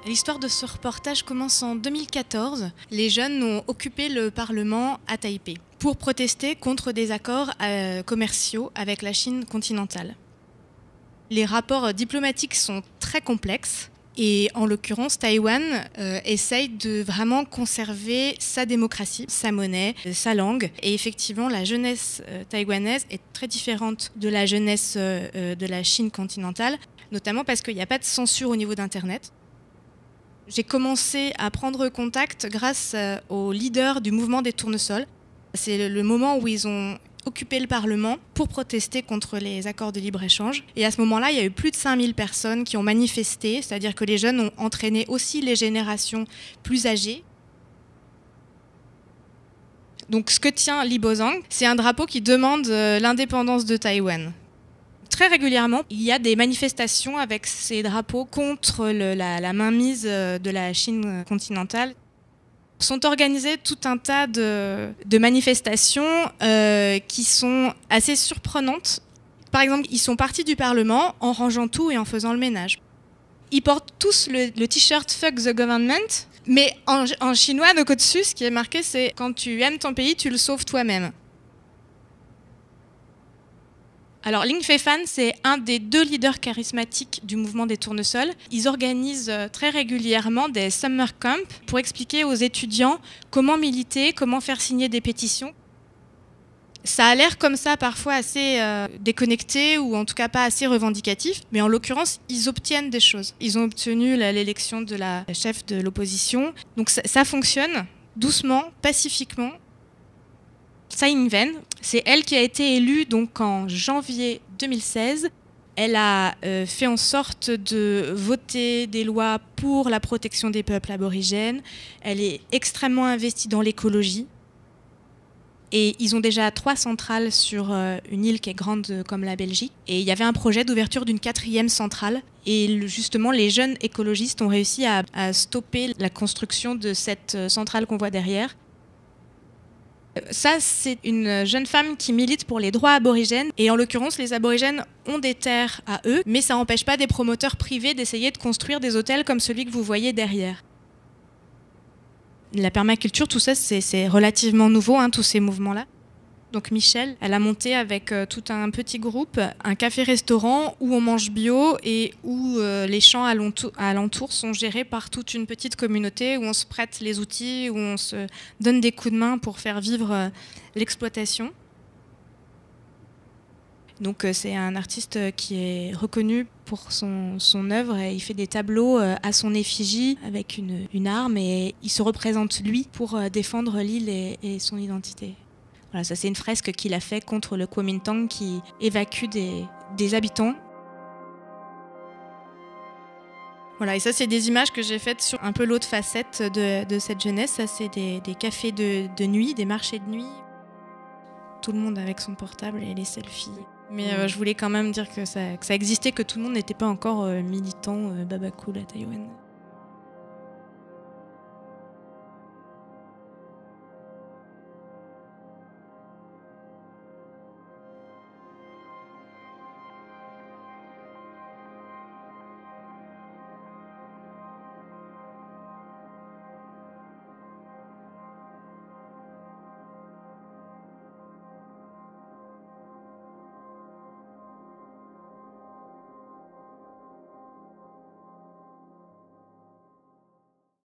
L'histoire de ce reportage commence en 2014. Les jeunes ont occupé le Parlement à Taipei pour protester contre des accords commerciaux avec la Chine continentale. Les rapports diplomatiques sont très complexes et en l'occurrence, Taïwan essaye de vraiment conserver sa démocratie, sa monnaie, sa langue. Et effectivement, la jeunesse taïwanaise est très différente de la jeunesse de la Chine continentale, notamment parce qu'il n'y a pas de censure au niveau d'Internet. J'ai commencé à prendre contact grâce aux leaders du mouvement des tournesols. C'est le moment où ils ont occupé le Parlement pour protester contre les accords de libre-échange. Et à ce moment-là, il y a eu plus de 5000 personnes qui ont manifesté, c'est-à-dire que les jeunes ont entraîné aussi les générations plus âgées. Donc ce que tient Li Bozang, c'est un drapeau qui demande l'indépendance de Taïwan. Très régulièrement, il y a des manifestations avec ces drapeaux contre la mainmise de la Chine continentale. Sont organisées tout un tas de manifestations qui sont assez surprenantes. Par exemple, ils sont partis du Parlement en rangeant tout et en faisant le ménage. Ils portent tous le t-shirt « Fuck the government », mais en chinois, Nokotsu, ce qui est marqué, c'est « Quand tu aimes ton pays, tu le sauves toi-même ». Alors, Ling Feifan, c'est un des 2 leaders charismatiques du mouvement des tournesols. Ils organisent très régulièrement des summer camps pour expliquer aux étudiants comment militer, comment faire signer des pétitions. Ça a l'air comme ça parfois assez déconnecté ou en tout cas pas assez revendicatif, mais en l'occurrence, ils obtiennent des choses. Ils ont obtenu l'élection de la chef de l'opposition. Donc ça fonctionne doucement, pacifiquement. Tsai Ing-wen, c'est elle qui a été élue donc en janvier 2016. Elle a fait en sorte de voter des lois pour la protection des peuples aborigènes. Elle est extrêmement investie dans l'écologie. Et ils ont déjà 3 centrales sur une île qui est grande comme la Belgique. Et il y avait un projet d'ouverture d'une 4e centrale. Et justement, les jeunes écologistes ont réussi à stopper la construction de cette centrale qu'on voit derrière. Ça, c'est une jeune femme qui milite pour les droits aborigènes. Et en l'occurrence, les aborigènes ont des terres à eux, mais ça n'empêche pas des promoteurs privés d'essayer de construire des hôtels comme celui que vous voyez derrière. La permaculture, tout ça, c'est relativement nouveau, hein, tous ces mouvements-là. Donc Michelle, elle a monté avec tout un petit groupe un café-restaurant où on mange bio et où les champs alentours sont gérés par toute une petite communauté où on se prête les outils, où on se donne des coups de main pour faire vivre l'exploitation. Donc c'est un artiste qui est reconnu pour son œuvre et il fait des tableaux à son effigie avec une arme et il se représente lui pour défendre l'île et son identité. Voilà, ça c'est une fresque qu'il a fait contre le Kuomintang qui évacue des habitants. Voilà, et ça c'est des images que j'ai faites sur un peu l'autre facette de cette jeunesse. Ça c'est des cafés de nuit, des marchés de nuit. Tout le monde avec son portable et les selfies. Mais je voulais quand même dire que ça existait, que tout le monde n'était pas encore militant babacool à Taïwan.